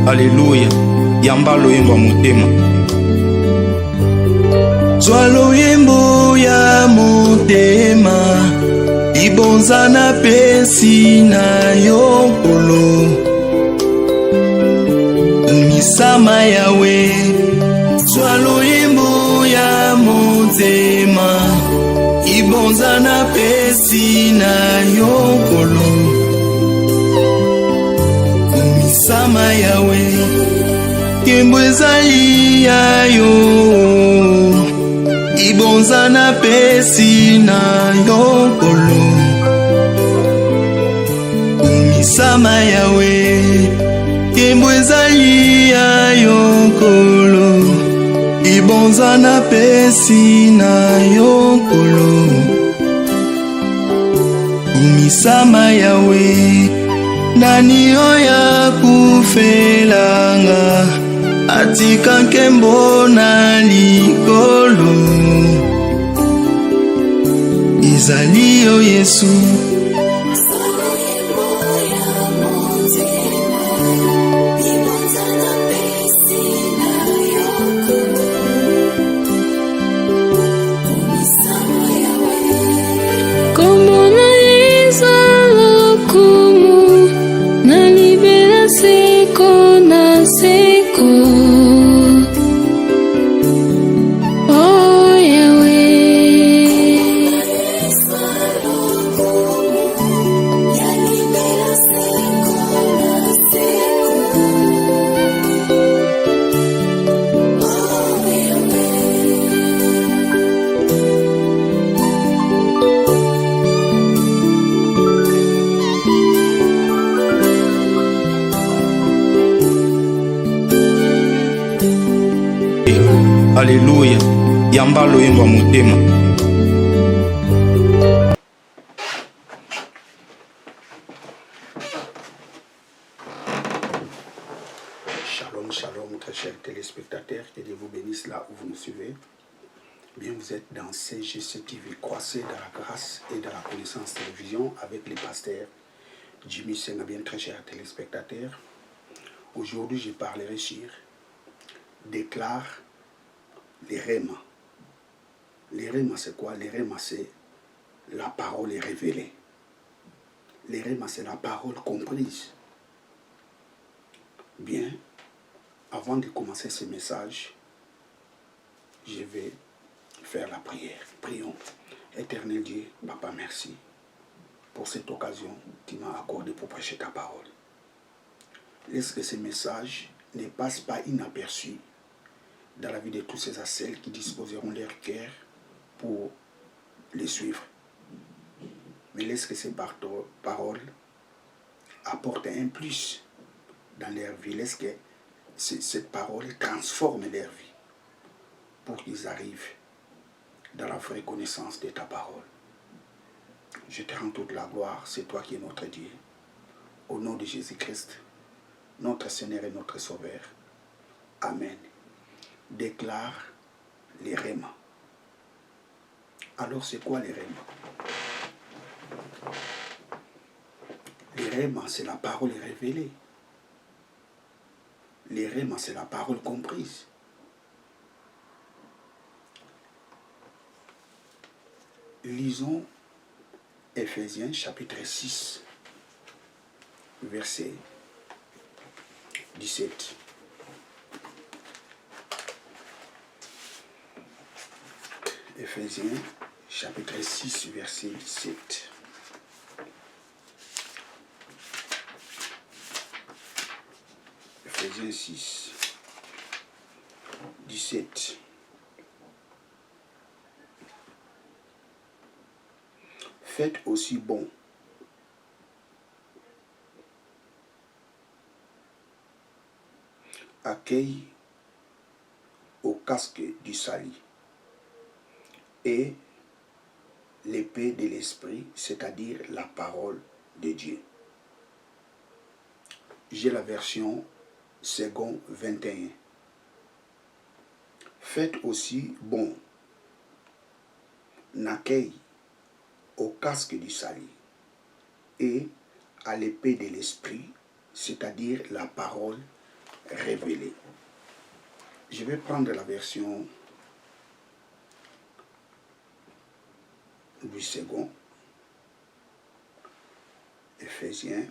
Alléluia. Yamba loyembo motema. Zwa loyembo ya motema, ibonza na pesi na yokolo. Misama yawe. Zwa loyembo ya motema, ibonza na pesi na yokolo. Misama yawe. Kembo ezali ya yo, ibonza na pesi na yokolo. Misama yawe. Kembo ezali ya yokolo, ibonza na pesi na yokolo. Misama yawe. Nani oya kufelanga, atika nkembo na likolo. Ezali yo Yesu. Alléluia. Yamba loyembo motema. Shalom, shalom, très chers téléspectateurs, que Dieu vous bénisse là où vous nous suivez. Bien, vous êtes dans CGC TV, croissez dans la grâce et dans la connaissance télévision avec les pasteurs Jimmy Senga. Bien, très chers téléspectateurs, aujourd'hui je parlerai sur déclare les rèmes. Les rèmes, c'est quoi? Les rèmes, c'est la parole révélée. Les rèmes, c'est la parole comprise. Bien, avant de commencer ce message, je vais faire la prière. Prions. Éternel Dieu, Papa, merci pour cette occasion que tu m'as accordée pour prêcher ta parole. Laisse que ce message ne passe pas inaperçu dans la vie de tous ces et celles qui disposeront leur cœur pour les suivre. Mais laisse que ces paroles apportent un plus dans leur vie. Laisse que cette parole transforme leur vie pour qu'ils arrivent dans la vraie connaissance de ta parole. Je te rends toute la gloire, c'est toi qui es notre Dieu. Au nom de Jésus-Christ, notre Seigneur et notre Sauveur. Amen. Déclare les rèmes. Alors c'est quoi les rèmes? Les rèmes, c'est la parole révélée. Les rèmes, c'est la parole comprise. Lisons Ephésiens chapitre 6, verset 17. Ephésiens chapitre 6, verset 17. Ephésiens 6, 17. Faites aussi bon. Accueille au casque du salut et l'épée de l'esprit, c'est-à-dire la parole de Dieu. J'ai la version second 21. Faites aussi bon. N'accueille au casque du salut et à l'épée de l'esprit, c'est-à-dire la parole révélé. Je vais prendre la version du second, Éphésiens.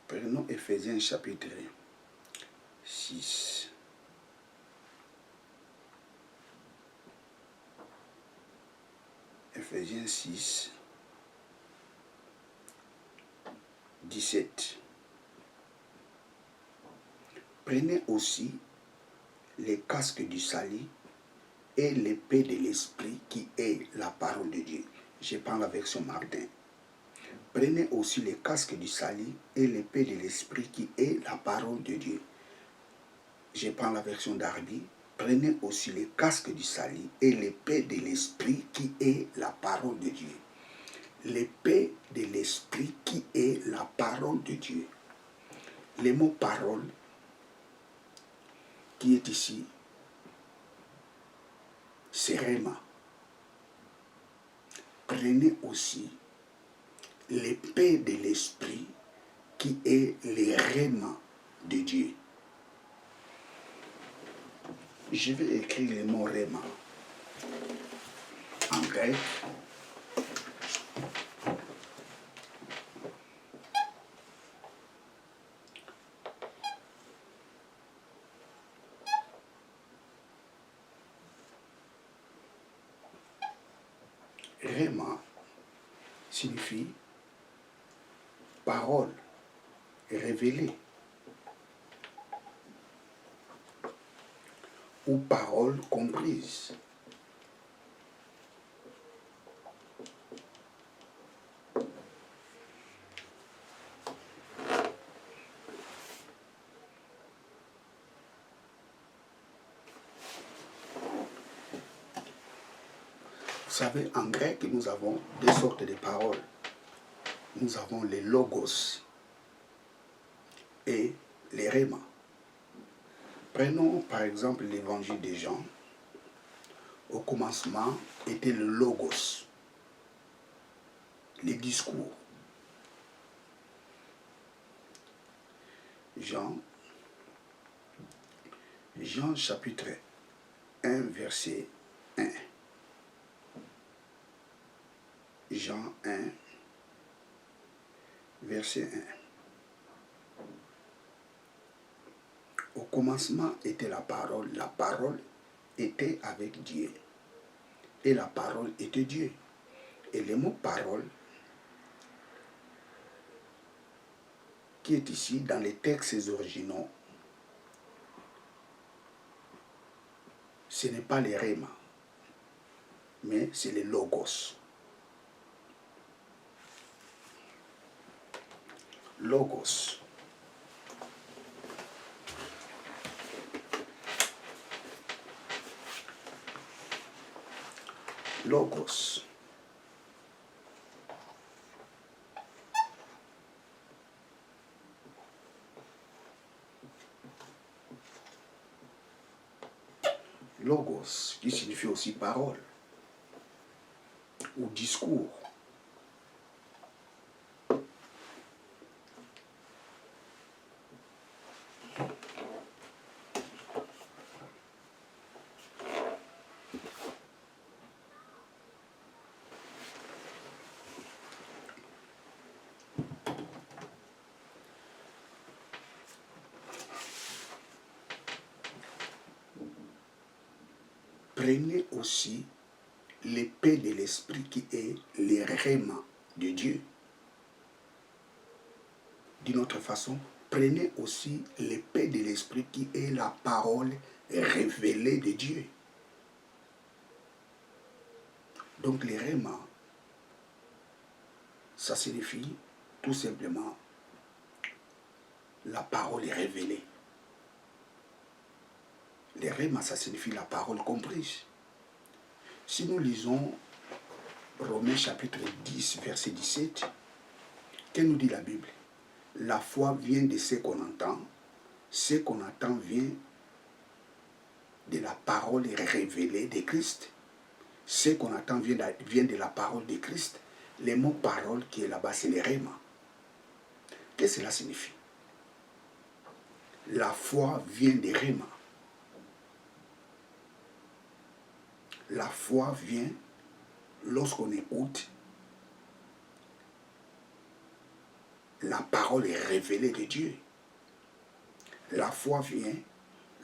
Prenons Éphésiens chapitre 6. Éphésiens 6, 17. Prenez aussi les casques du salut et l'épée de l'esprit qui est la parole de Dieu. Je prends la version Martin. Prenez aussi les casques du salut et l'épée de l'esprit qui est la parole de Dieu. Je prends la version Darby. Prenez aussi les casques du salut et l'épée de l'esprit qui est la parole de Dieu. L'épée de l'esprit qui est la parole de Dieu. Le mot parole qui est ici, c'est Réma. Prenez aussi l'épée de l'esprit qui est le Réma de Dieu. Je vais écrire le mot Réma en grec. Réma signifie parole révélée ou parole comprise. Vous savez, en grec, nous avons deux sortes de paroles. Nous avons les logos et les réma. Prenons par exemple l'évangile de Jean. Au commencement était le logos, les discours. Jean chapitre 1, verset 1. Jean 1, verset 1. Au commencement était la parole était avec Dieu, et la parole était Dieu. Et le mot parole, qui est ici dans les textes originaux, ce n'est pas les réma, mais c'est les logos. Logos. Logos. Logos, qui signifie aussi parole ou discours. Prenez aussi l'épée de l'esprit qui est le réma de Dieu. D'une autre façon, prenez aussi l'épée de l'esprit qui est la parole révélée de Dieu. Donc le réma, ça signifie tout simplement la parole révélée. Le réma, ça signifie la parole comprise. Si nous lisons Romains chapitre 10, verset 17, que nous dit la Bible? La foi vient de ce qu'on entend vient la parole révélée de Christ. Ce qu'on attend vient de la parole de Christ. Le mot parole qui est là-bas, c'est le rhéma. Qu'est-ce que cela signifie? La foi vient des rhéma. La foi vient lorsqu'on écoute la parole est révélée de Dieu. La foi vient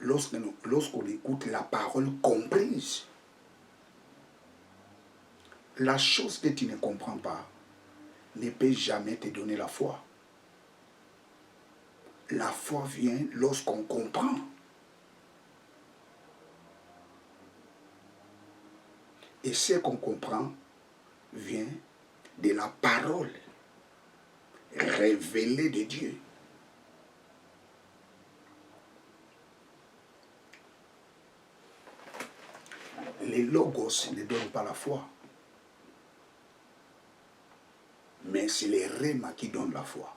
lorsqu'on écoute la parole comprise. La chose que tu ne comprends pas ne peut jamais te donner la foi. La foi vient lorsqu'on comprend. Et ce qu'on comprend vient de la parole révélée de Dieu. Les logos ne donnent pas la foi. Mais c'est les rhéma qui donnent la foi.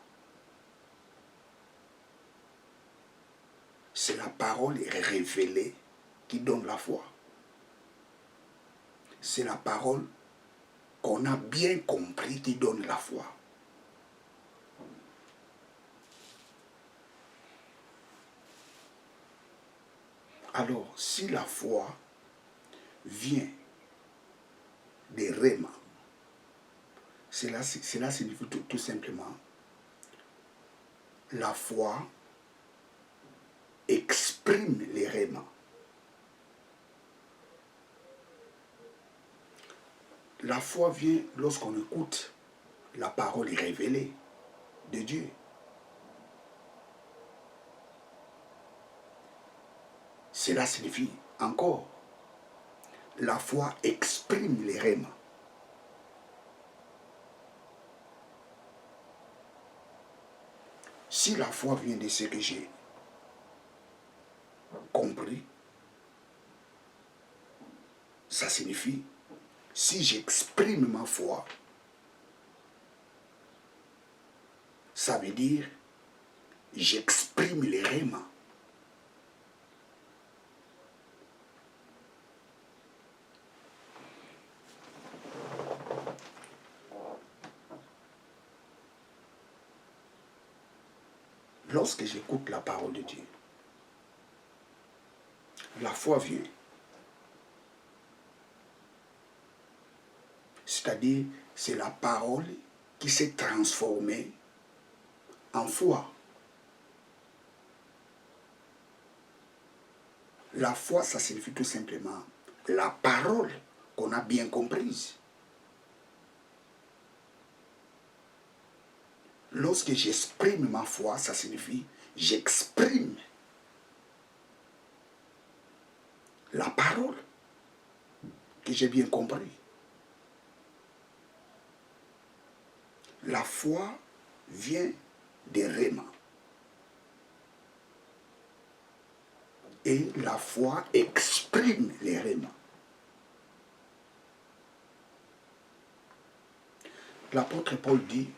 C'est la parole révélée qui donne la foi. C'est la parole qu'on a bien compris qui donne la foi. Alors, si la foi vient des rhéma, cela signifie tout simplement la foi exprime les rhéma. La foi vient lorsqu'on écoute la parole révélée de Dieu. Cela signifie encore, la foi exprime les rhéma. Si la foi vient de ce que j'ai compris, ça signifie, si j'exprime ma foi, ça veut dire, j'exprime les rhéma. Lorsque j'écoute la parole de Dieu, la foi vient. C'est-à-dire, c'est la parole qui s'est transformée en foi. La foi, ça signifie tout simplement la parole qu'on a bien comprise. Lorsque j'exprime ma foi, ça signifie j'exprime la parole que j'ai bien compris. La foi vient des rhéma. Et la foi exprime les rhéma. L'apôtre Paul dit,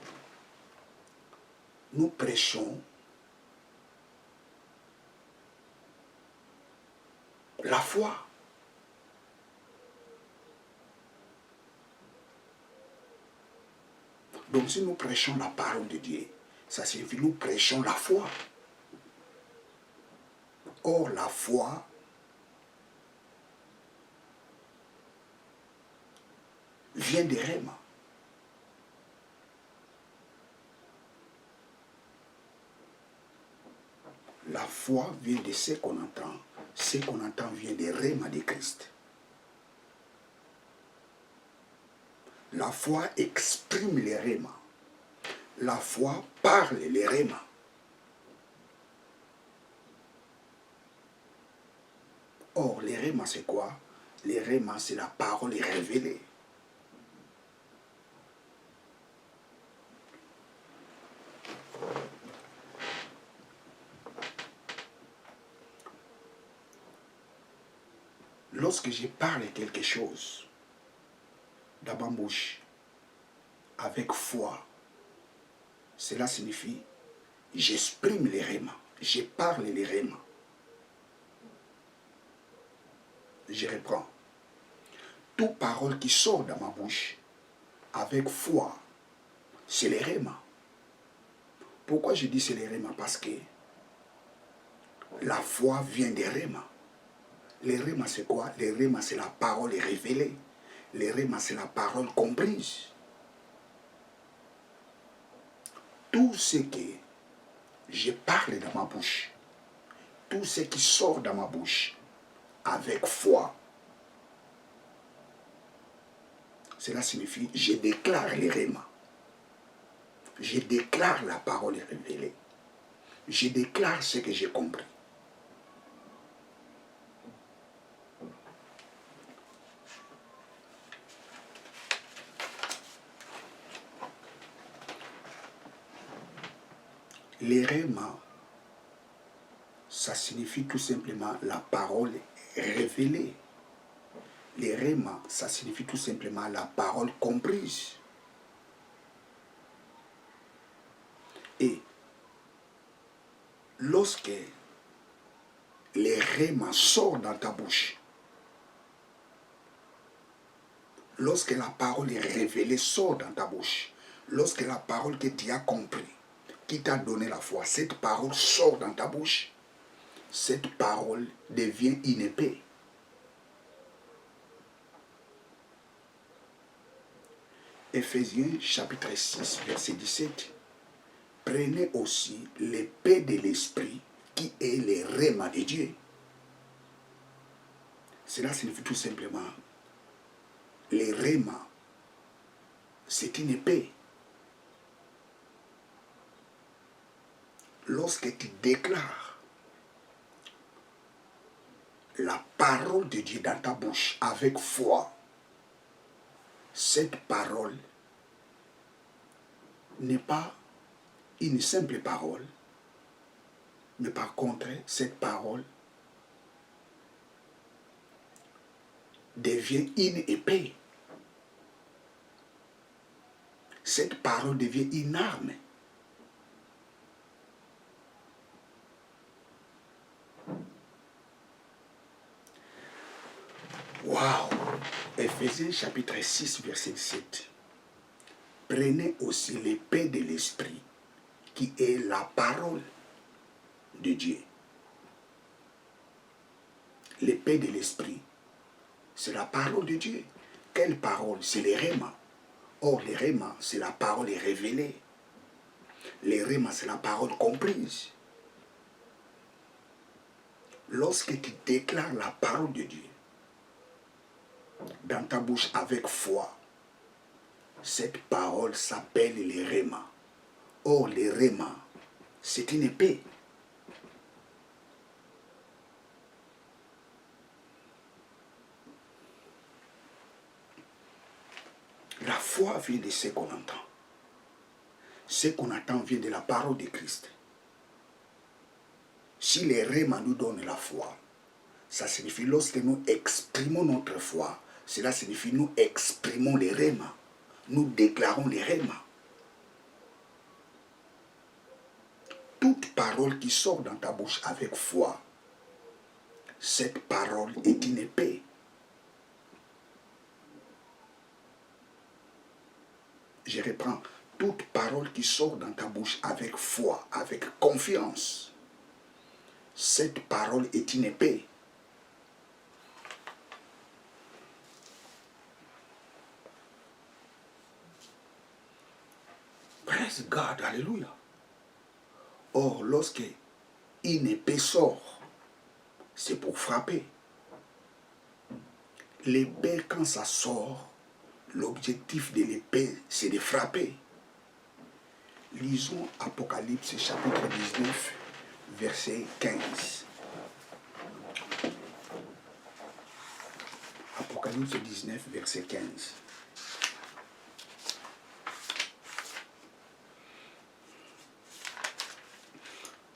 nous prêchons la foi. Donc si nous prêchons la parole de Dieu, ça signifie que nous prêchons la foi. Or, la foi vient des rhéma. La foi vient de ce qu'on entend. Ce qu'on entend vient des rhéma de Christ. La foi exprime les rhéma. La foi parle les rhéma. Or, les rhéma, c'est quoi? Les rhéma, c'est la parole révélée. Lorsque je parle quelque chose dans ma bouche avec foi, cela signifie j'exprime les rhéma, je parle les rhéma. Je reprends. Toute parole qui sort de ma bouche avec foi, c'est les rémas. Pourquoi je dis c'est les rémas? Parce que la foi vient des rémas. Les rémas, c'est quoi? Les rémas, c'est la parole révélée. Les rémas, c'est la parole comprise. Tout ce que je parle dans ma bouche, tout ce qui sort de ma bouche avec foi, cela signifie je déclare les rémas. Je déclare la parole révélée. Je déclare ce que j'ai compris. Les rémas, ça signifie tout simplement la parole révélée. Les rémas, ça signifie tout simplement la parole comprise. Et lorsque les rémas sortent dans ta bouche, lorsque la parole est révélée sort dans ta bouche, lorsque la parole que tu as compris, qui t'a donné la foi, cette parole sort dans ta bouche, cette parole devient une épée. Éphésiens chapitre 6, verset 17. Prenez aussi l'épée de l'esprit qui est le réma de Dieu. Cela signifie tout simplement, le réma, c'est une épée. Lorsque tu déclares la parole de Dieu dans ta bouche avec foi, cette parole n'est pas une simple parole, mais par contre, cette parole devient une épée. Cette parole devient une arme. Waouh! Éphésiens chapitre 6, verset 7. Prenez aussi l'épée de l'esprit, qui est la parole de Dieu. L'épée de l'esprit, c'est la parole de Dieu. Quelle parole? C'est les rémas. Or, les rémas, c'est la parole révélée. Les rémas, c'est la parole comprise. Lorsque tu déclares la parole de Dieu dans ta bouche avec foi, cette parole s'appelle les rémas. Or, les rémas, c'est une épée. La foi vient de ce qu'on entend. Ce qu'on attend vient de la parole de Christ. Si les rémas nous donnent la foi, ça signifie lorsque nous exprimons notre foi, cela signifie nous exprimons les rémas. Nous déclarons les rémas. Toute parole qui sort dans ta bouche avec foi, cette parole est une épée. Je reprends. Toute parole qui sort dans ta bouche avec foi, avec confiance, cette parole est une épée. Praise God, alléluia. Or, lorsque une épée sort, c'est pour frapper. L'épée, quand ça sort, l'objectif de l'épée, c'est de frapper. Lisons Apocalypse chapitre 19, verset 15. Apocalypse 19, verset 15.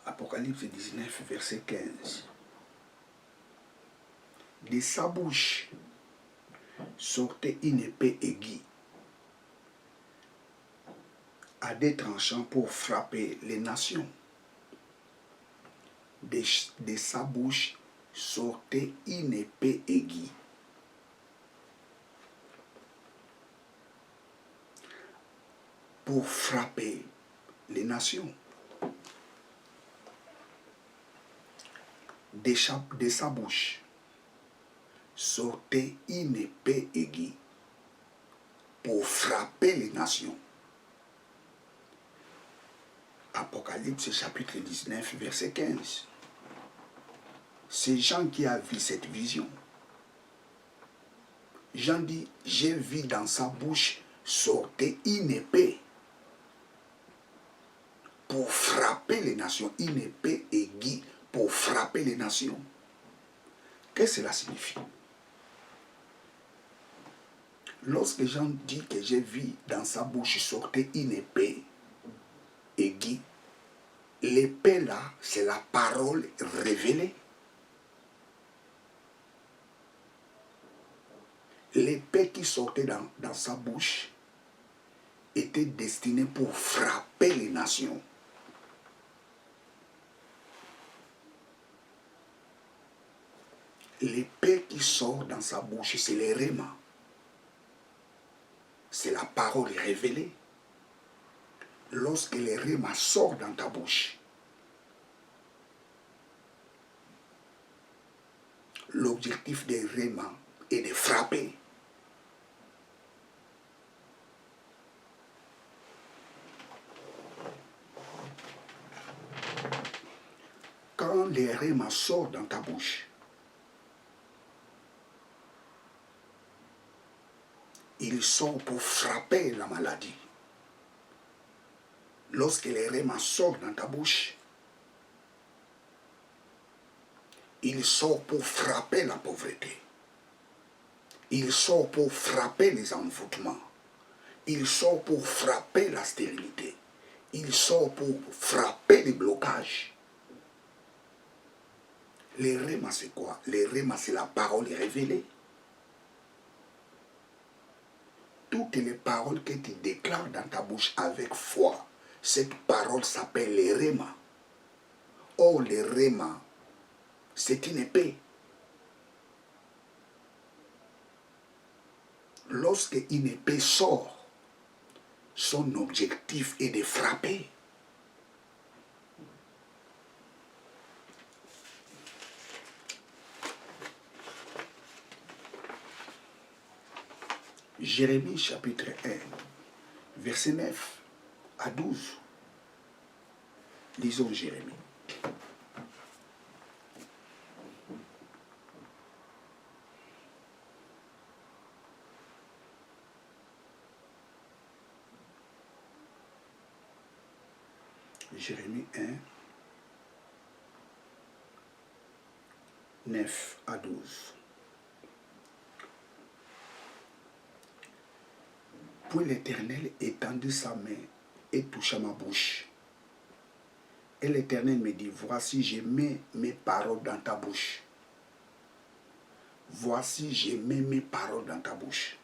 Apocalypse 19, verset 15. De sa bouche sortait une épée aiguë à des tranchants pour frapper les nations. De sa bouche sortait une épée aiguë. Pour frapper les nations. De sa bouche sortait une épée aiguë pour frapper les nations. Apocalypse chapitre 19, verset 15. C'est Jean qui a vu cette vision. Jean dit, j'ai vu dans sa bouche sortir une épée pour frapper les nations, une épée aiguë pour frapper les nations. Qu'est-ce que cela signifie? Lorsque Jean dit que j'ai vu dans sa bouche sortir une épée aiguë, l'épée là, c'est la parole révélée. L'épée qui sortait dans sa bouche était destinée pour frapper les nations. L'épée qui sort dans sa bouche, c'est le réma. C'est la parole révélée. Lorsque le réma sort dans ta bouche, l'objectif des réma est de frapper. Quand le réma sort dans ta bouche, il sort pour frapper la maladie. Lorsque le réma sort dans ta bouche, il sort pour frapper la pauvreté. Il sort pour frapper les envoûtements. Il sort pour frapper la stérilité. Il sort pour frapper les blocages. Les réma, c'est quoi? Les réma, c'est la parole révélée. Toutes les paroles que tu déclares dans ta bouche avec foi, cette parole s'appelle les réma. Or, les réma, c'est une épée. Lorsque une épée sort, son objectif est de frapper. Jérémie chapitre 1, verset 9 à 12. Lisons Jérémie. Jérémie 1, 9 à 12. Puis l'Éternel étendit sa main et toucha ma bouche. Et l'Éternel me dit, voici, je mets mes paroles dans ta bouche. Voici, je mets mes paroles dans ta bouche.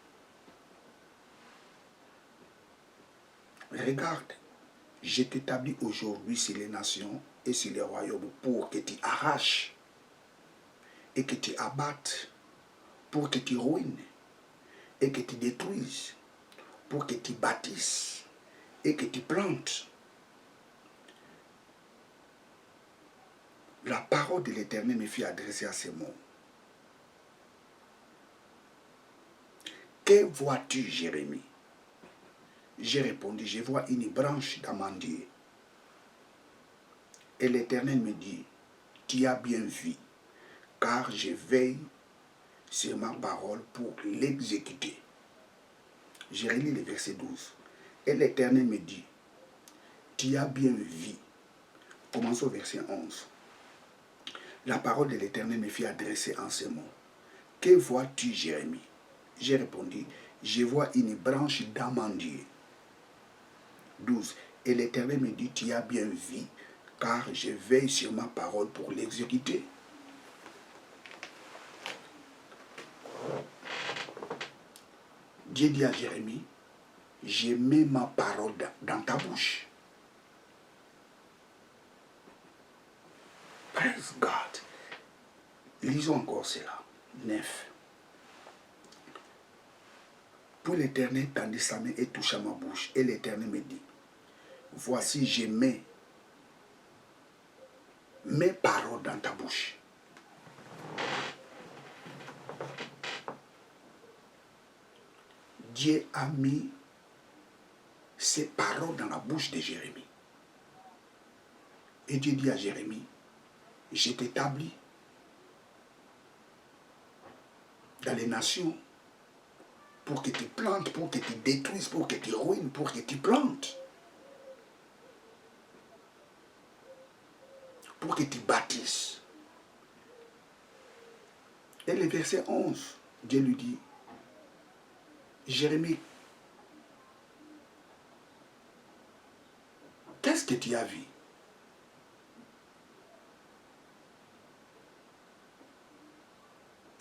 Regarde, je t'établis aujourd'hui sur les nations et sur les royaumes pour que tu arraches et que tu abattes, pour que tu ruines et que tu détruises, pour que tu bâtisses et que tu plantes. La parole de l'Éternel me fit adresser à ces mots. Que vois-tu, Jérémie? J'ai répondu, je vois une branche d'amandier. Et l'Éternel me dit, tu as bien vu, car je veille sur ma parole pour l'exécuter. Je relis le verset 12. Et l'Éternel me dit, tu as bien vu. Commençons au verset 11. La parole de l'Éternel me fit adresser en ces mots. Que vois-tu, Jérémie? J'ai répondu, je vois une branche d'amandier. 12. Et l'Éternel me dit, tu as bien vu, car je veille sur ma parole pour l'exécuter. Dieu dit à Jérémie, je mets ma parole dans ta bouche. Praise God. Lisons encore cela. 9. Puis l'Éternel tendit sa main et toucha ma bouche. Et l'Éternel me dit, voici, je mets mes paroles dans ta bouche. Dieu a mis ses paroles dans la bouche de Jérémie. Et Dieu dit à Jérémie, je t'établis dans les nations pour que tu plantes, pour que tu détruises, pour que tu ruines, pour que tu plantes. Pour que tu bâtisses. Et le verset 11, Dieu lui dit, Jérémie, qu'est-ce que tu as vu?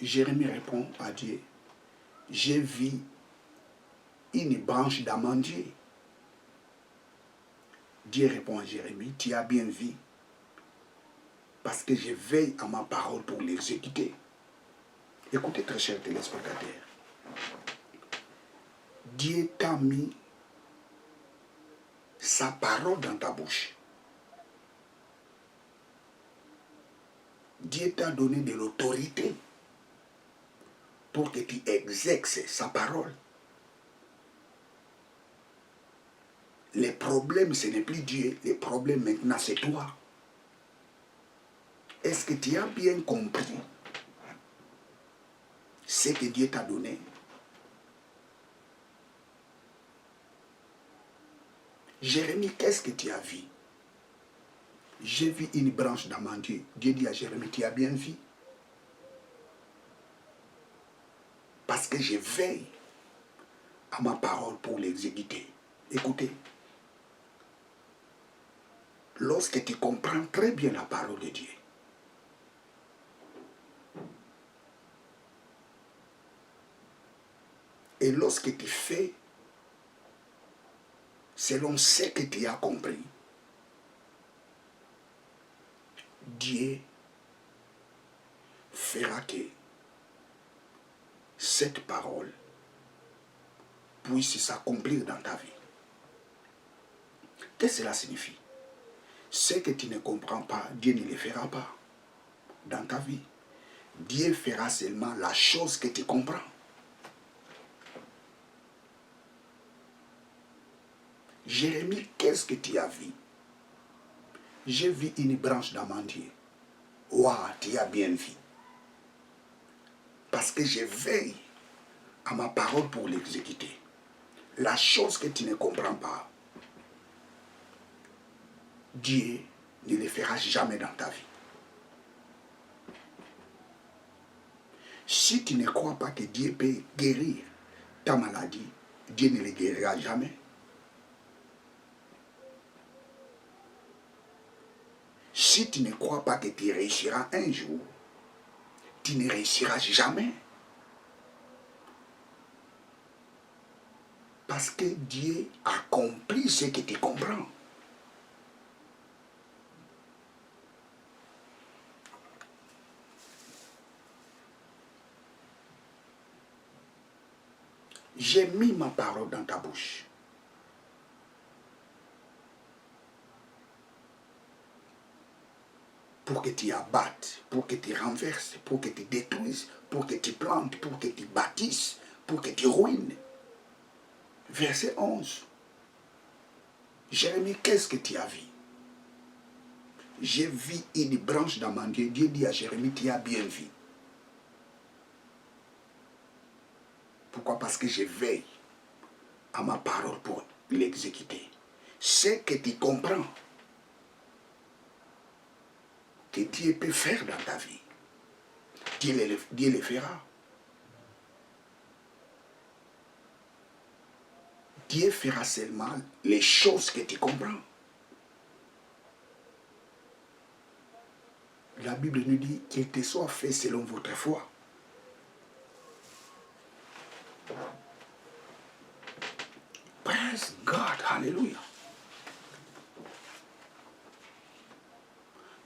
Jérémie répond à Dieu, j'ai vu une branche d'amandier. Dieu répond à Jérémie, tu as bien vu, parce que je veille à ma parole pour l'exécuter. Écoutez, très chers téléspectateurs, Dieu t'a mis sa parole dans ta bouche. Dieu t'a donné de l'autorité pour que tu exerces sa parole. Les problèmes, ce n'est plus Dieu. Les problèmes maintenant, c'est toi. Est-ce que tu as bien compris ce que Dieu t'a donné? Jérémie, qu'est-ce que tu as vu? J'ai vu une branche d'amandier. Dieu dit à Jérémie, tu as bien vu? Parce que je veille à ma parole pour l'exécuter. Écoutez, lorsque tu comprends très bien la parole de Dieu, et lorsque tu fais selon ce que tu as compris, Dieu fera que cette parole puisse s'accomplir dans ta vie. Qu'est-ce que cela signifie? Ce que tu ne comprends pas, Dieu ne le fera pas dans ta vie. Dieu fera seulement la chose que tu comprends. Jérémie, qu'est-ce que tu as vu? J'ai vu une branche d'amandier. Waouh, tu as bien vu. Parce que je veille à ma parole pour l'exécuter. La chose que tu ne comprends pas, Dieu ne le fera jamais dans ta vie. Si tu ne crois pas que Dieu peut guérir ta maladie, Dieu ne le guérira jamais. Si tu ne crois pas que tu réussiras un jour, tu ne réussiras jamais. Parce que Dieu accomplit ce que tu comprends. J'ai mis ma parole dans ta bouche. Pour que tu abattes, pour que tu renverses, pour que tu détruises, pour que tu plantes, pour que tu bâtisses, pour que tu ruines. Verset 11. Jérémie, qu'est-ce que tu as vu? J'ai vu une branche d'amandier. Dieu dit à Jérémie, tu as bien vu. Pourquoi? Parce que je veille à ma parole pour l'exécuter. Ce que tu comprends, que Dieu peut faire dans ta vie, Dieu le fera. Dieu fera seulement les choses que tu comprends. La Bible nous dit qu'il te soit fait selon votre foi. Praise God, hallelujah.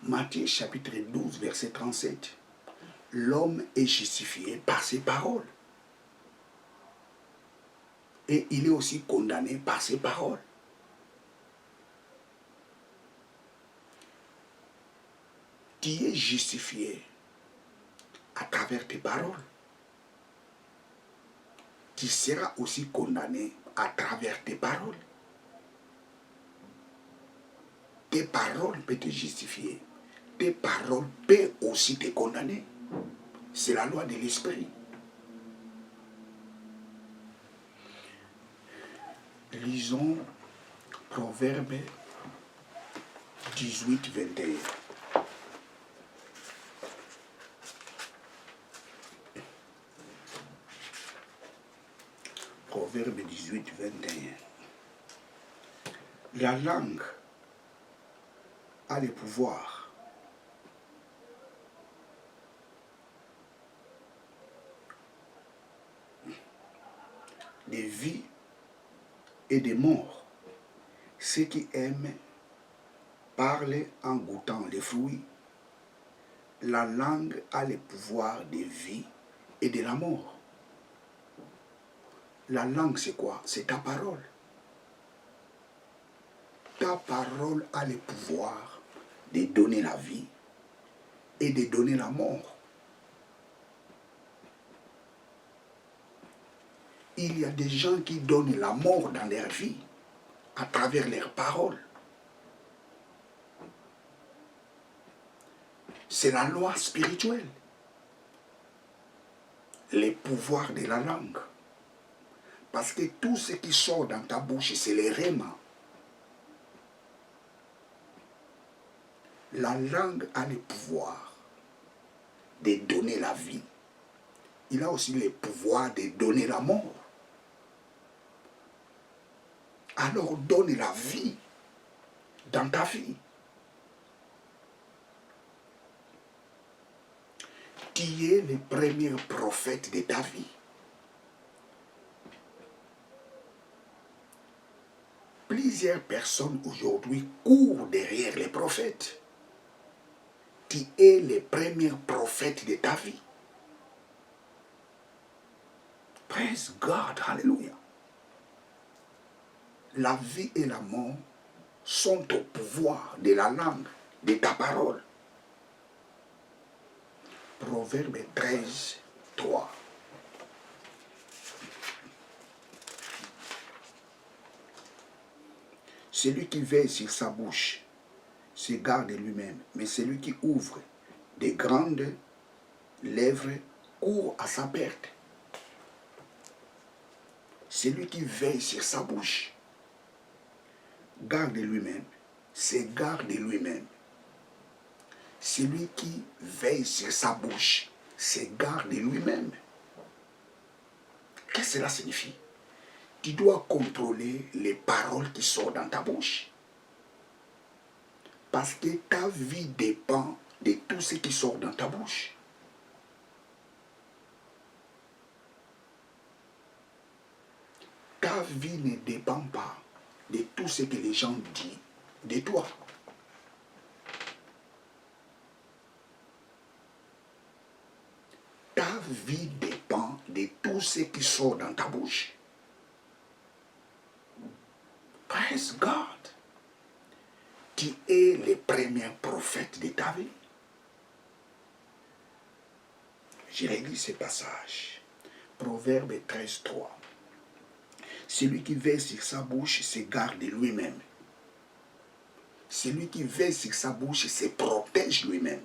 Matthieu chapitre 12, verset 37. l'homme est justifié par ses paroles. Et il est aussi condamné par ses paroles. Tu es justifié à travers tes paroles. Tu seras aussi condamné à travers tes paroles. Tes paroles peuvent te justifier. Tes paroles peuvent aussi te condamner. C'est la loi de l'esprit. Lisons Proverbe 18, 21. Proverbe 18, 21. La langue a le pouvoir de vie et de mort. Ceux qui aiment parlent en goûtant les fruits. La langue a le pouvoir de vie et de la mort. La langue, c'est quoi? C'est ta parole. Ta parole a le pouvoir de donner la vie et de donner la mort. Il y a des gens qui donnent la mort dans leur vie à travers leurs paroles. C'est la loi spirituelle. Les pouvoirs de la langue. Parce que tout ce qui sort dans ta bouche, c'est les réma. La langue a le pouvoir de donner la vie. Il a aussi le pouvoir de donner la mort. Alors donne la vie dans ta vie. Tu es le premier prophète de ta vie. Plusieurs personnes aujourd'hui courent derrière les prophètes. Tu es le premier prophète de ta vie. Praise God, hallelujah. La vie et la mort sont au pouvoir de la langue, de ta parole. Proverbe 13, 3. Celui qui veille sur sa bouche se garde lui-même, mais celui qui ouvre des grandes lèvres court à sa perte. Celui qui veille sur sa bouche garde lui-même, se garde lui-même. Celui qui veille sur sa bouche se garde lui-même. Qu'est-ce que cela signifie? Tu dois contrôler les paroles qui sortent dans ta bouche. Parce que ta vie dépend de tout ce qui sort dans ta bouche. Ta vie ne dépend pas de tout ce que les gens disent de toi. Ta vie dépend de tout ce qui sort dans ta bouche. Praise God. Tu es le premier prophète de ta vie. Je relis ce passage. Proverbe 13, 3. Celui qui veille sur sa bouche se garde lui-même. Celui qui veille sur sa bouche se protège lui-même.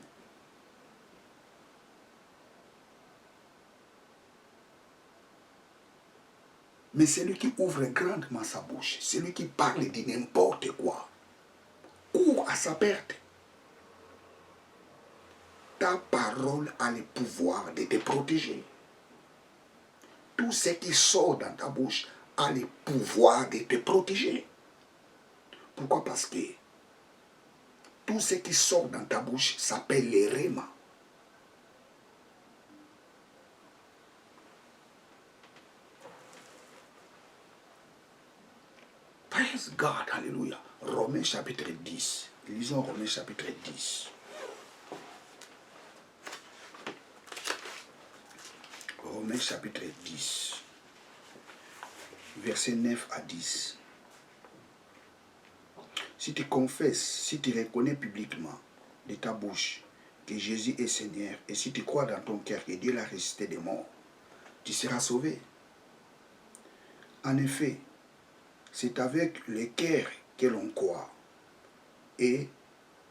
Mais celui qui ouvre grandement sa bouche, celui qui parle de n'importe quoi, court à sa perte. Ta parole a le pouvoir de te protéger. Tout ce qui sort dans ta bouche a le pouvoir de te protéger. Pourquoi? Parce que tout ce qui sort dans ta bouche s'appelle les réma. Praise God, hallelujah. Romains chapitre 10. Lisons Romains chapitre 10. Romains chapitre 10, versets 9 à 10. Si tu confesses, si tu reconnais publiquement de ta bouche que Jésus est Seigneur, et si tu crois dans ton cœur que Dieu l'a ressuscité des morts, tu seras sauvé. En effet, c'est avec le cœur que l'on croit et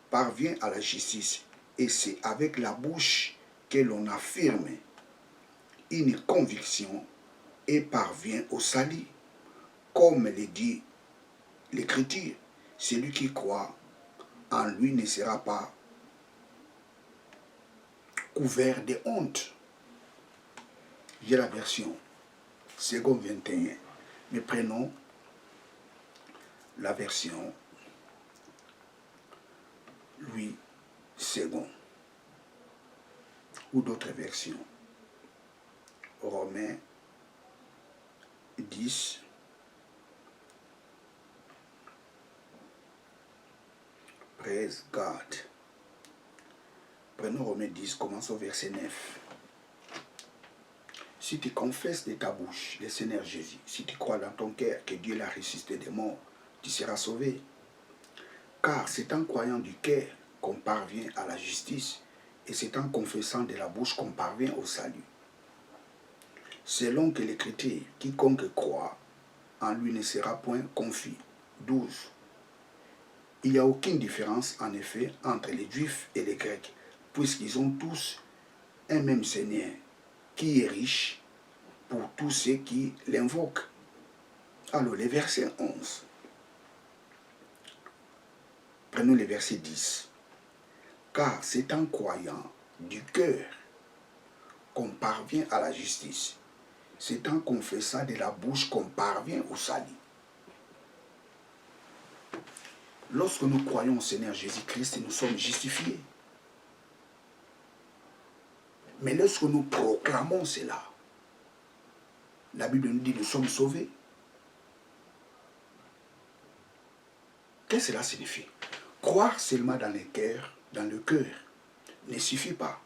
parvient à la justice, et c'est avec la bouche que l'on affirme une conviction et parvient au salut. Comme le dit l'Écriture, celui qui croit en lui ne sera pas couvert de honte. J'ai la version seconde 21, mais prenons la version Louis II ou d'autres versions. Romains 10, praise God. Prenons Romains 10, commençons au verset 9. Si tu confesses de ta bouche le Seigneur Jésus, si tu crois dans ton cœur que Dieu l'a ressuscité des morts, tu seras sauvé. Car c'est en croyant du cœur qu'on parvient à la justice, et c'est en confessant de la bouche qu'on parvient au salut. Selon que l'Écriture, quiconque croit en lui ne sera point confus. 12. Il n'y a aucune différence, en effet, entre les Juifs et les Grecs, puisqu'ils ont tous un même Seigneur, qui est riche pour tous ceux qui l'invoquent. Alors, le verset 11. Prenons le verset 10. Car c'est en croyant du cœur qu'on parvient à la justice. C'est en confessant de la bouche qu'on parvient au salut. Lorsque nous croyons au Seigneur Jésus-Christ, nous sommes justifiés. Mais lorsque nous proclamons cela, la Bible nous dit que nous sommes sauvés. Qu'est-ce que cela signifie? Croire seulement dans le cœur, ne suffit pas.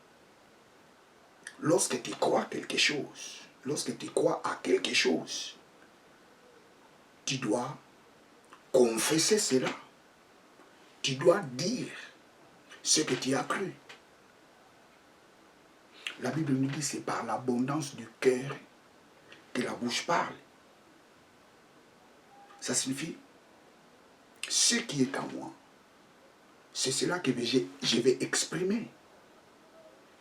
Lorsque tu crois quelque chose, lorsque tu crois à quelque chose, tu dois confesser cela. Tu dois dire ce que tu as cru. La Bible nous dit que c'est par l'abondance du cœur que la bouche parle. Ça signifie, ce qui est en moi, c'est cela que je vais exprimer.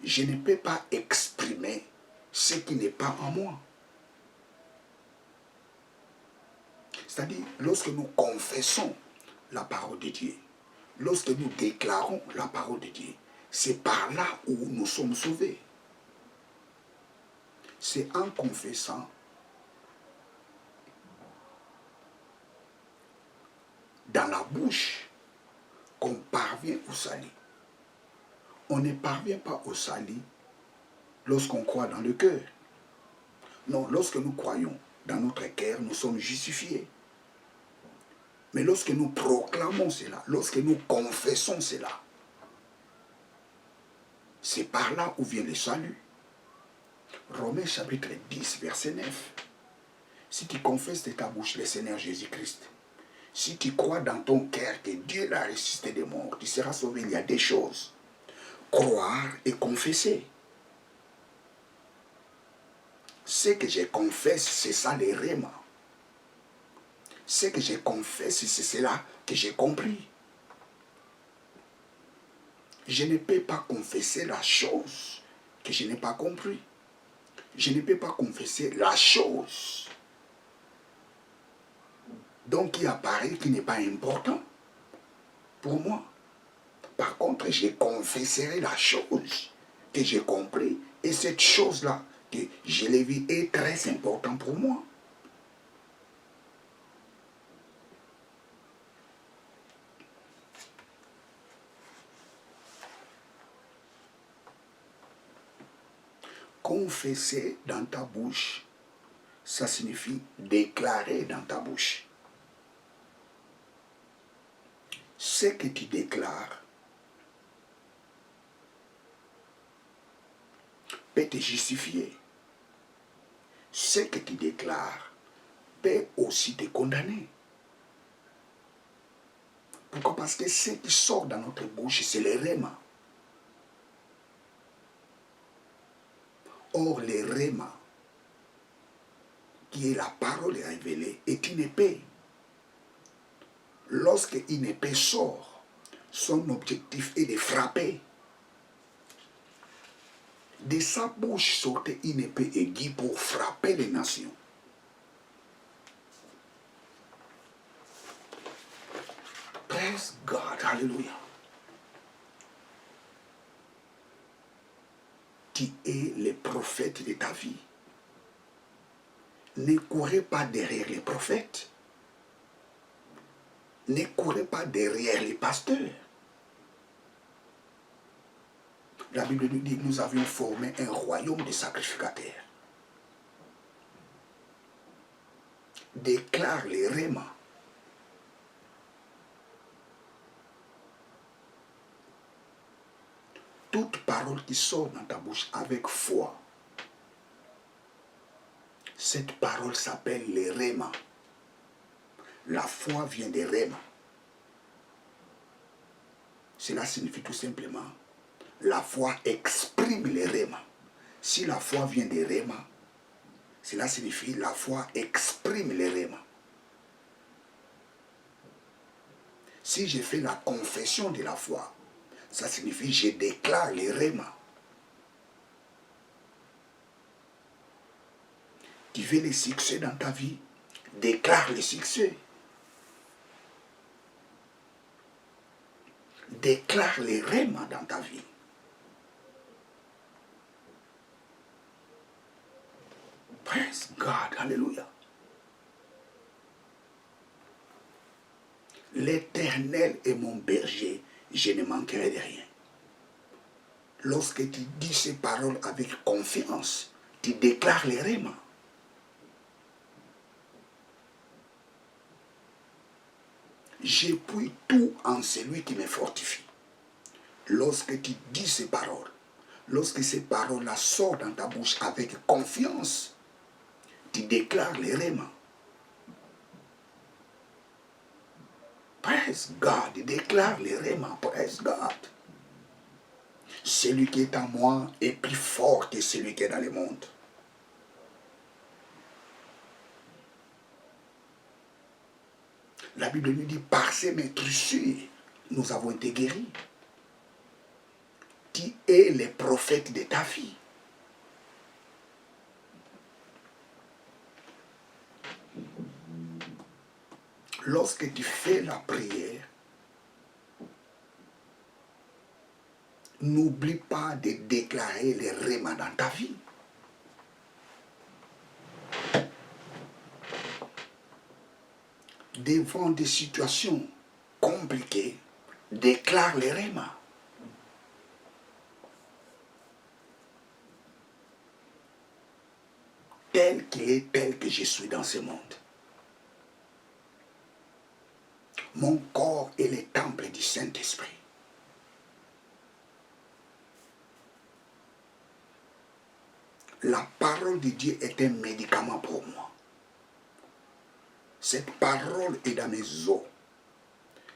Je ne peux pas exprimer ce qui n'est pas en moi. C'est-à-dire, lorsque nous confessons la parole de Dieu, lorsque nous déclarons la parole de Dieu, c'est par là où nous sommes sauvés. C'est en confessant dans la bouche qu'on parvient au salut. On ne parvient pas au salut lorsqu'on croit dans le cœur. Non, lorsque nous croyons dans notre cœur, nous sommes justifiés. Mais lorsque nous proclamons cela, lorsque nous confessons cela, c'est par là où vient le salut. Romains chapitre 10, verset 9. Si tu confesses de ta bouche le Seigneur Jésus-Christ, si tu crois dans ton cœur que Dieu l'a ressuscité des morts, tu seras sauvé. Il y a des choses. Croire et confesser. Ce que je confesse, c'est ça les réma. Ce que je confesse, c'est cela que j'ai compris. Je ne peux pas confesser la chose que je n'ai pas compris. Je ne peux pas confesser la chose donc qui apparaît, qui n'est pas important pour moi. Par contre, je confesserai la chose que j'ai compris, et cette chose-là que je l'ai vue est très importante pour moi. Confesser dans ta bouche, ça signifie déclarer dans ta bouche. Ce que tu déclares peut te justifier. ce que tu déclares peut aussi te condamner. Pourquoi? Parce que ce qui sort dans notre bouche, c'est le réma. Or, le réma, qui est la parole révélée, est une épée. Lorsque une épée sort, son objectif est de frapper. De sa bouche sortait une épée aiguë pour frapper les nations. Praise God, hallelujah. Tu es le prophète de ta vie. Ne courez pas derrière les prophètes. Ne courez pas derrière les pasteurs. La Bible nous dit que nous avions formé un royaume de sacrificateurs. Déclare les rémas. Toute parole qui sort dans ta bouche avec foi, cette parole s'appelle les rémas. La foi vient des rémas. Cela signifie tout simplement, la foi exprime les rémas. Si la foi vient des rémas, cela signifie la foi exprime les rémas. Si je fais la confession de la foi, ça signifie je déclare les rémas. Tu veux le succès dans ta vie, déclare le succès. Déclare les rémas dans ta vie. Praise God, hallelujah. L'Éternel est mon berger, je ne manquerai de rien. Lorsque tu dis ces paroles avec confiance, tu déclares les rémas. J'appuie tout en celui qui me fortifie. Lorsque tu dis ces paroles, lorsque ces paroles-là sortent dans ta bouche avec confiance, tu déclares les rémas. Praise God, déclare les rémas, praise God. Celui qui est en moi est plus fort que celui qui est dans le monde. La Bible nous dit, par ces maîtrissures, nous avons été guéris. Tu es le prophète de ta vie. Lorsque tu fais la prière, n'oublie pas de déclarer les rémas dans ta vie. Devant des situations compliquées, déclare les rémas. Tel qu'il est, tel que je suis dans ce monde. Mon corps est le temple du Saint-Esprit. La parole de Dieu est un médicament pour moi. Cette parole est dans mes os.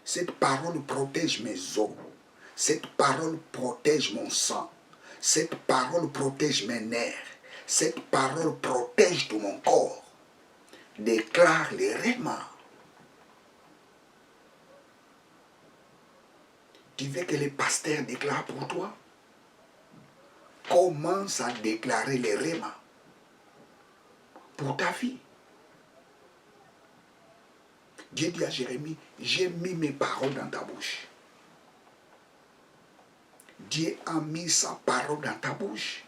Cette parole protège mes os. Cette parole protège mon sang. Cette parole protège mes nerfs. Cette parole protège tout mon corps. Déclare les rémas. Tu veux que les pasteurs déclarent pour toi? Commence à déclarer les rémas pour ta vie. Dieu dit à Jérémie, j'ai mis mes paroles dans ta bouche. Dieu a mis sa parole dans ta bouche.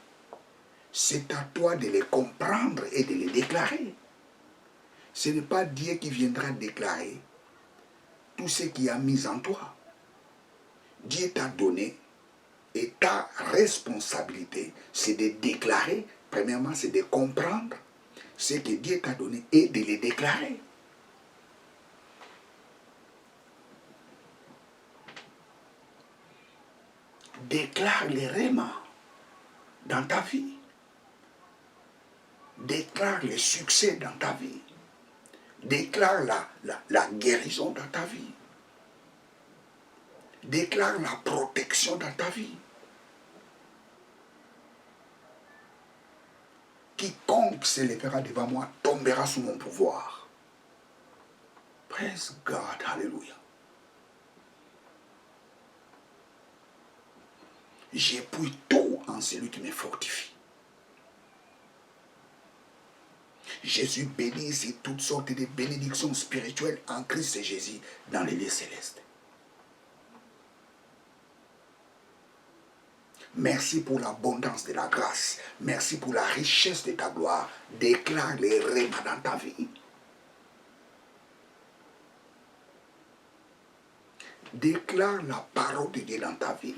C'est à toi de les comprendre et de les déclarer. Ce n'est pas Dieu qui viendra déclarer tout ce qu'il a mis en toi. Dieu t'a donné et ta responsabilité, c'est de déclarer. Premièrement, c'est de comprendre ce que Dieu t'a donné et de les déclarer. Déclare les rémas dans ta vie. Déclare le succès dans ta vie. Déclare la guérison dans ta vie. Déclare la protection dans ta vie. Quiconque se lèvera devant moi tombera sous mon pouvoir. Praise God, hallelujah. J'appuie tout en celui qui me fortifie. Je suis béni sur toutes sortes de bénédictions spirituelles en Christ Jésus dans les lieux célestes. Merci pour l'abondance de la grâce. Merci pour la richesse de ta gloire. Déclare les rêves dans ta vie. Déclare la parole de Dieu dans ta vie.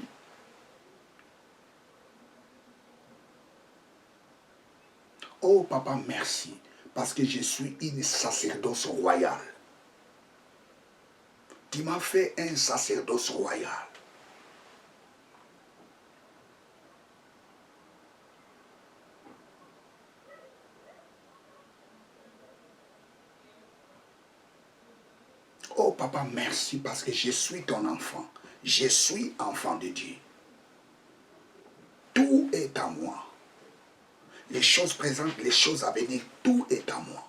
Oh papa, merci, parce que je suis une sacerdoce royale. Tu m'as fait un sacerdoce royal. Oh papa, merci parce que je suis ton enfant. Je suis enfant de Dieu. Tout est à moi. Les choses présentes, les choses à venir, tout est à moi.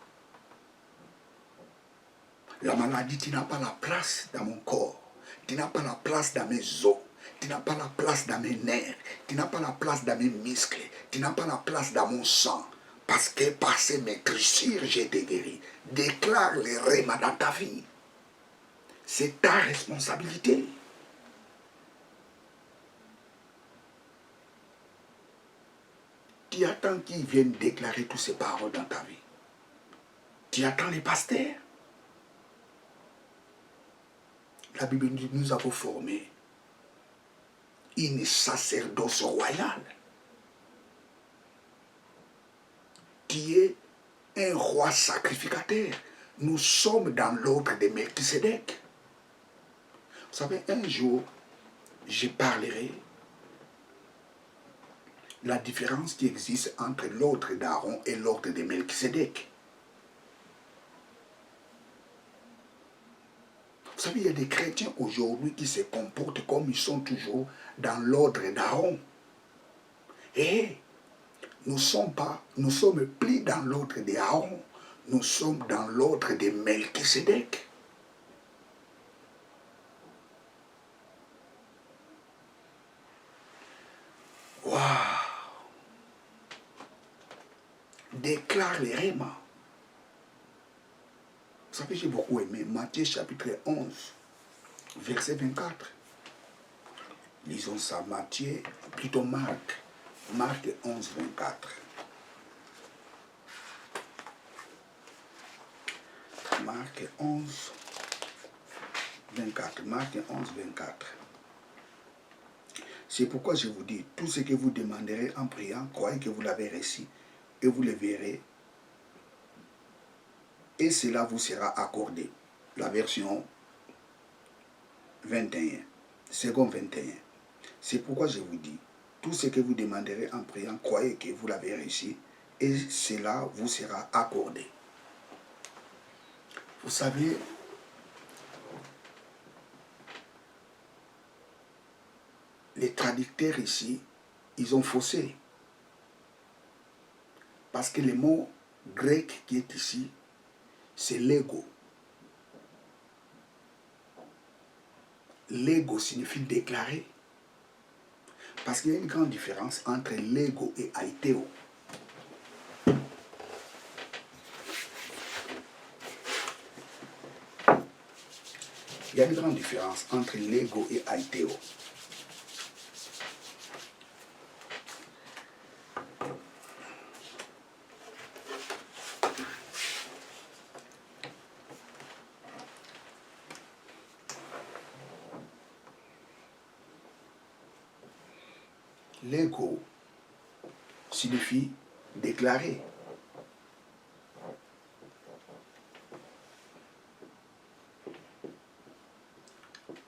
La maladie, tu n'as pas la place dans mon corps. Tu n'as pas la place dans mes os. Tu n'as pas la place dans mes nerfs. Tu n'as pas la place dans mes muscles. Tu n'as pas la place dans mon sang. Parce que par ces maîtrissures, j'ai été guéri. Déclare les règles dans ta vie. C'est ta responsabilité. Tu attends qu'ils viennent déclarer toutes ces paroles dans ta vie. Tu attends les pasteurs. La Bible dit, nous avons formé une sacerdoce royale. Tu es un roi sacrificateur. Nous sommes dans l'ordre de Melchisédek. Vous savez, un jour, je parlerai la différence qui existe entre l'ordre d'Aaron et l'ordre de Melchisédek. Vous savez, il y a des chrétiens aujourd'hui qui se comportent comme ils sont toujours dans l'ordre d'Aaron. Et nous sommes plus dans l'ordre d'Aaron, nous sommes dans l'ordre de Melchisédek. Waouh! Déclare les rémas. Vous savez, j'ai beaucoup aimé Matthieu chapitre 11, verset 24. Lisons ça, Matthieu, plutôt Marc 11, 24. Marc 11, 24. Marc 11, 24. C'est pourquoi je vous dis, tout ce que vous demanderez en priant, croyez que vous l'avez reçu et vous le verrez. Et cela vous sera accordé. La version 21, second 21. C'est pourquoi je vous dis, tout ce que vous demanderez en priant, croyez que vous l'avez reçu et cela vous sera accordé. Vous savez, les traducteurs ici, ils ont faussé. Parce que le mot grec qui est ici, c'est l'ego. L'ego signifie déclarer. Parce qu'il y a une grande différence entre l'ego et aiteo. Il y a une grande différence entre l'ego et aiteo. L'ego signifie déclarer.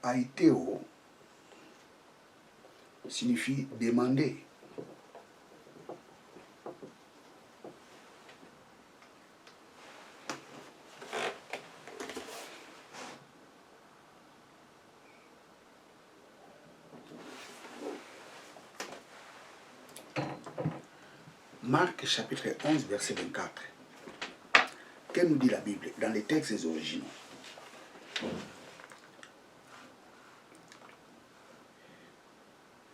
Aiteo signifie demander. Marc chapitre 11, verset 24. Que nous dit la Bible dans les textes originaux?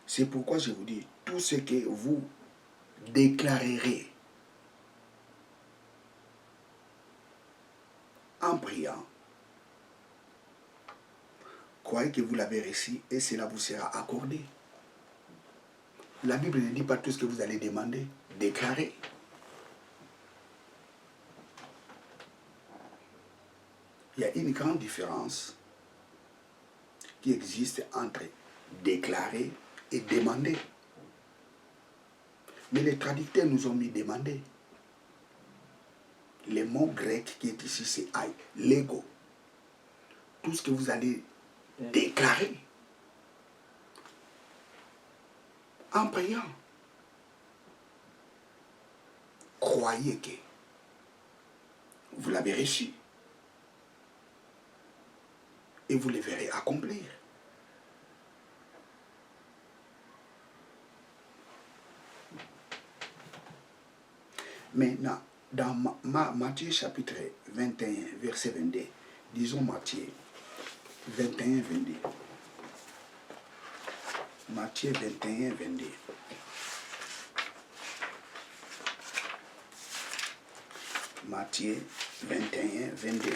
C'est pourquoi je vous dis, tout ce que vous déclarerez en priant, croyez que vous l'avez reçu et cela vous sera accordé. La Bible ne dit pas tout ce que vous allez demander, déclarer. Il y a une grande différence qui existe entre déclarer et demander. Mais les traducteurs nous ont mis demander. Le mot grec qui est ici, c'est aïe, l'ego. Tout ce que vous allez déclarer en priant. Croyez que vous l'avez reçu et vous le verrez accomplir. Maintenant, dans Matthieu chapitre 21, verset 22, disons Matthieu 21, 22. Matthieu 21, 22. Matthieu 21, 22.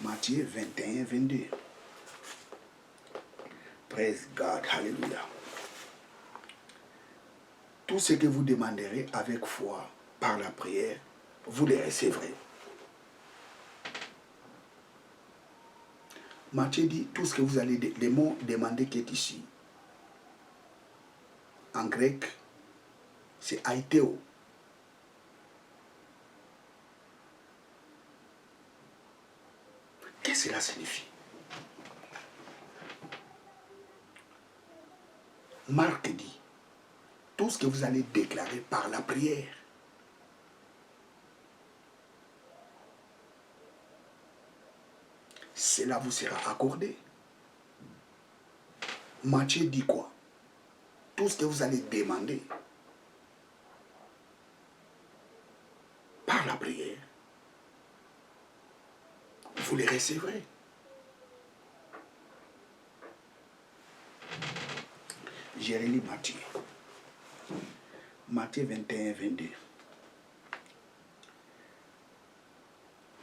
Matthieu 21, 22. Praise God, hallelujah. Tout ce que vous demanderez avec foi par la prière, vous les recevrez. Matthieu dit tout ce que vous allez, le mot demander qui est ici. En grec, c'est aiteo. Qu'est-ce que cela signifie? Marc dit tout ce que vous allez déclarer par la prière. Cela vous sera accordé. Matthieu dit quoi? Tout ce que vous allez demander par la prière, vous les recevrez. J'ai relu Matthieu. Matthieu 21, 22.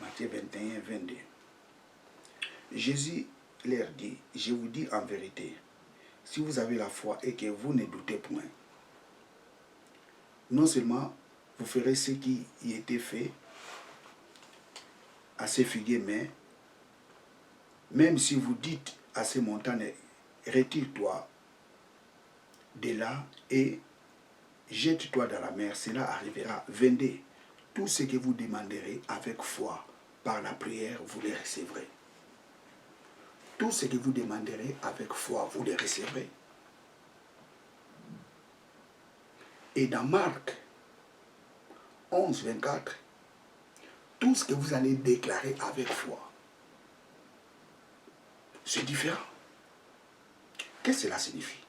Matthieu 21, 22. Jésus leur dit, je vous dis en vérité, si vous avez la foi et que vous ne doutez point, non seulement vous ferez ce qui y était fait à ces figuiers, mais même si vous dites à ces montagnes, retire-toi de là et jette-toi dans la mer, cela arrivera. 22. Tout ce que vous demanderez avec foi par la prière, vous les recevrez. Tout ce que vous demanderez avec foi, vous les recevrez. Et dans Marc 11, 24, tout ce que vous allez déclarer avec foi, c'est différent. Qu'est-ce que cela signifie?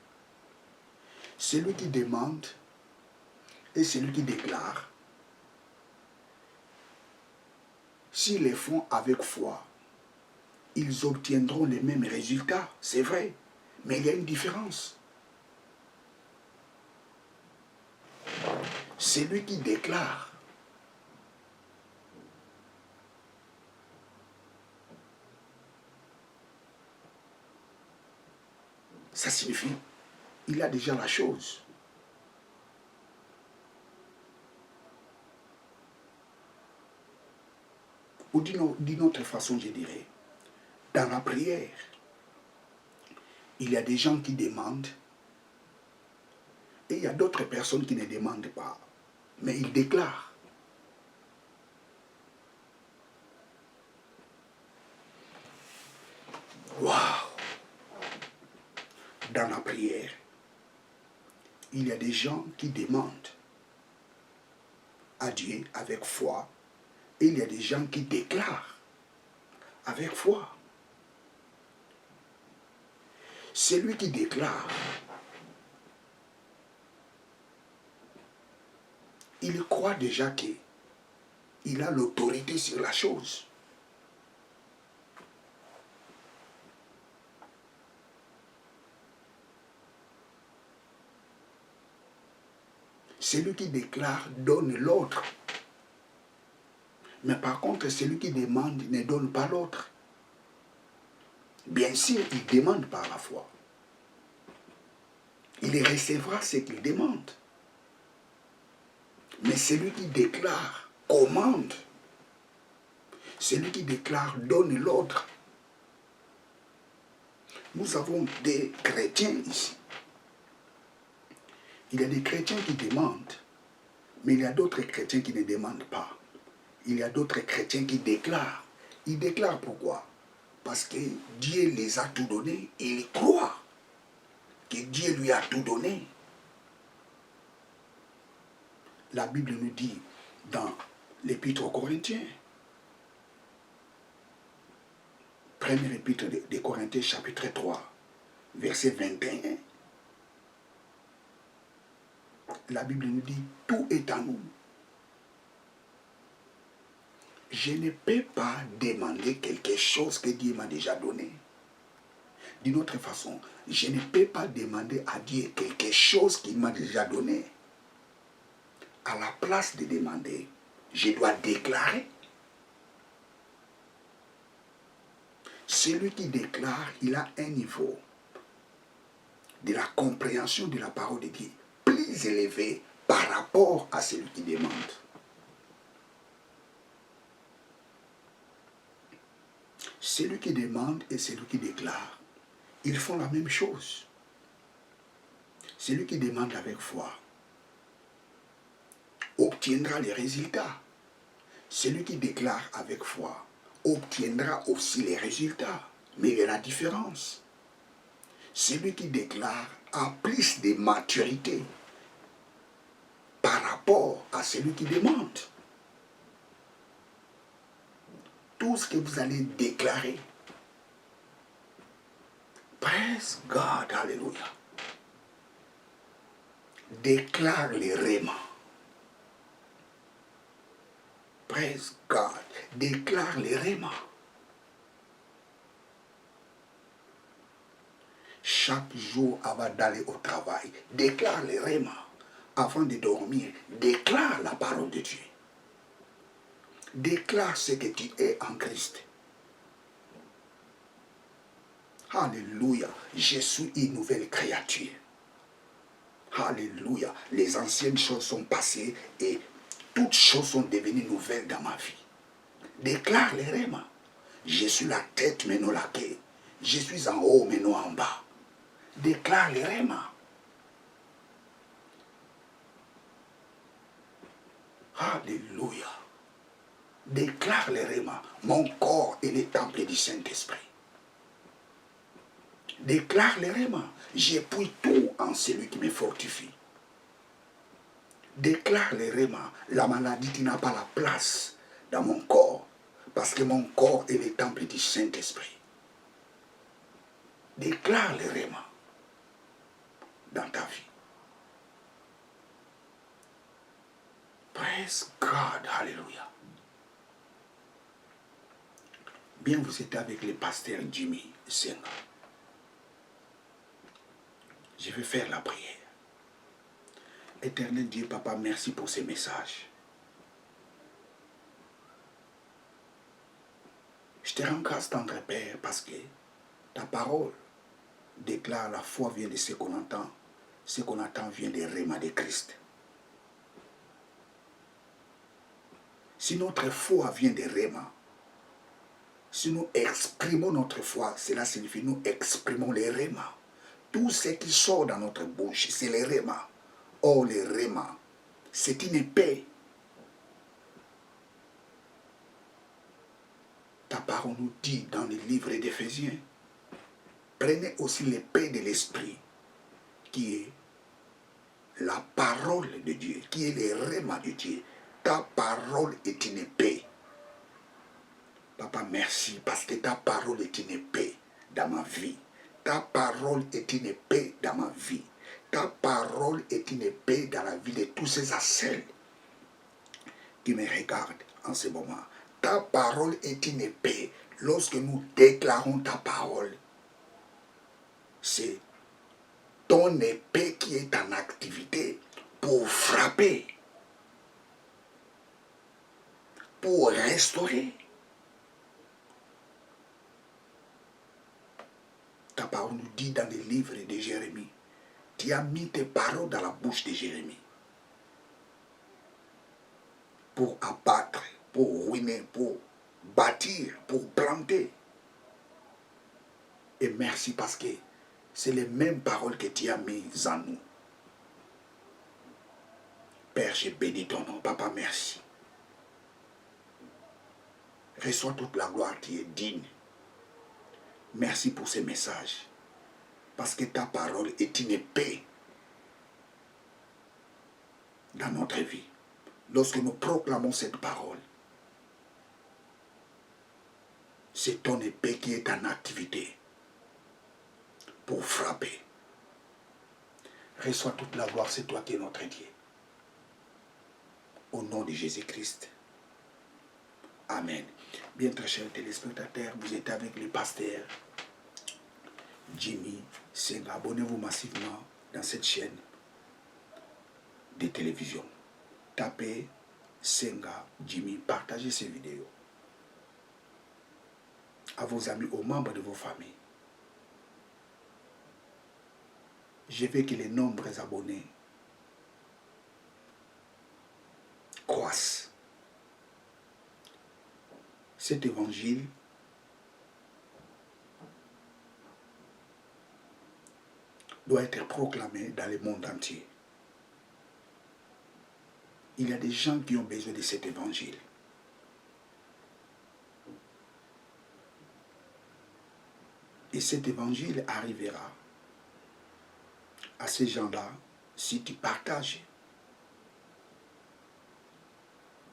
Celui qui demande et celui qui déclare, s'ils les font avec foi, ils obtiendront les mêmes résultats, c'est vrai, mais il y a une différence. Celui qui déclare, ça signifie il a déjà la chose. Ou d'une autre façon, je dirais, dans la prière, il y a des gens qui demandent et il y a d'autres personnes qui ne demandent pas, mais ils déclarent. Waouh! Dans la prière, il y a des gens qui demandent à Dieu avec foi et il y a des gens qui déclarent avec foi. Celui qui déclare il croit déjà qu'il a l'autorité sur la chose. Celui qui déclare donne l'autre. Mais par contre, celui qui demande ne donne pas l'autre. Bien sûr, il demande par la foi. Il recevra ce qu'il demande. Mais celui qui déclare commande. Celui qui déclare donne l'autre. Nous avons des chrétiens ici. Il y a des chrétiens qui demandent, mais il y a d'autres chrétiens qui ne demandent pas. Il y a d'autres chrétiens qui déclarent. Ils déclarent pourquoi? Parce que Dieu les a tout donné et ils croient que Dieu lui a tout donné. La Bible nous dit dans l'Épître aux Corinthiens, première épître des Corinthiens, chapitre 3, verset 21, la Bible nous dit, tout est à nous. Je ne peux pas demander quelque chose que Dieu m'a déjà donné. D'une autre façon, je ne peux pas demander à Dieu quelque chose qu'il m'a déjà donné. À la place de demander, je dois déclarer. Celui qui déclare, il a un niveau de la compréhension de la parole de Dieu plus élevé par rapport à celui qui demande. Celui qui demande et celui qui déclare, ils font la même chose. Celui qui demande avec foi obtiendra les résultats. Celui qui déclare avec foi obtiendra aussi les résultats. Mais il y a la différence. Celui qui déclare a plus de maturité par rapport à celui qui demande. Tout ce que vous allez déclarer, praise God, alléluia, déclare les rémas. Praise God, déclare les rémas. Chaque jour avant d'aller au travail, déclare les rémas. Avant de dormir, déclare la parole de Dieu. Déclare ce que tu es en Christ. Alléluia, je suis une nouvelle créature. Alléluia, les anciennes choses sont passées et toutes choses sont devenues nouvelles dans ma vie. Déclare les rémas. Je suis la tête mais non la queue. Je suis en haut mais non en bas. Déclare les rémas. Alléluia. Déclare les rémas. Mon corps est le temple du Saint-Esprit. Déclare les rémas. J'appuie tout en celui qui me fortifie. Déclare les rémas. La maladie qui n'a pas la place dans mon corps. Parce que mon corps est le temple du Saint-Esprit. Déclare les rémas dans ta vie. Praise God, alléluia. Bien, vous êtes avec le pasteur Jimmy Senga. Je vais faire la prière. Éternel Dieu, Papa, merci pour ces messages. Je te rends grâce, tendre Père, parce que ta parole déclare la foi vient de ce qu'on entend. Ce qu'on attend vient des rémas de Christ. Si notre foi vient des rémas, si nous exprimons notre foi, cela signifie nous exprimons les rémas. Tout ce qui sort dans notre bouche, c'est les rémas. Or, les rémas, c'est une paix. Ta parole nous dit dans le livre d'Éphésiens, prenez aussi l'épée de l'esprit, qui est la parole de Dieu, qui est le réma de Dieu. Ta parole est une épée. Papa, merci parce que ta parole est une épée dans ma vie. Ta parole est une épée dans ma vie. Ta parole est une épée dans la vie de tous ces assels. qui me regarde en ce moment. Ta parole est une épée. Lorsque nous déclarons ta parole, c'est ton épée qui est en activité pour frapper, pour restaurer. Ta parole nous dit dans le livre de Jérémie, tu as mis tes paroles dans la bouche de Jérémie pour abattre, pour ruiner, pour bâtir, pour planter. Et merci parce que c'est les mêmes paroles que tu as mises en nous. Père, je bénis ton nom. Papa, merci. Reçois toute la gloire, tu es digne. Merci pour ces messages. Parce que ta parole est une épée dans notre vie. Lorsque nous proclamons cette parole, c'est ton épée qui est en activité pour frapper. Reçois toute la gloire, c'est toi qui es notre Dieu. Au nom de Jésus-Christ. Amen. Bien, très chers téléspectateurs, vous êtes avec le pasteur Jimmy Senga. Abonnez-vous massivement dans cette chaîne de télévision. Tapez Senga Jimmy, partagez ces vidéos à vos amis, aux membres de vos familles. Je veux que les nombreux abonnés croissent. Cet évangile doit être proclamé dans le monde entier. Il y a des gens qui ont besoin de cet évangile. Et cet évangile arrivera à ces gens-là si tu partages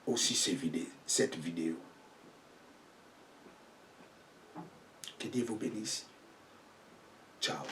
aussi cette vidéo. Que Dieu vous bénisse. Ciao.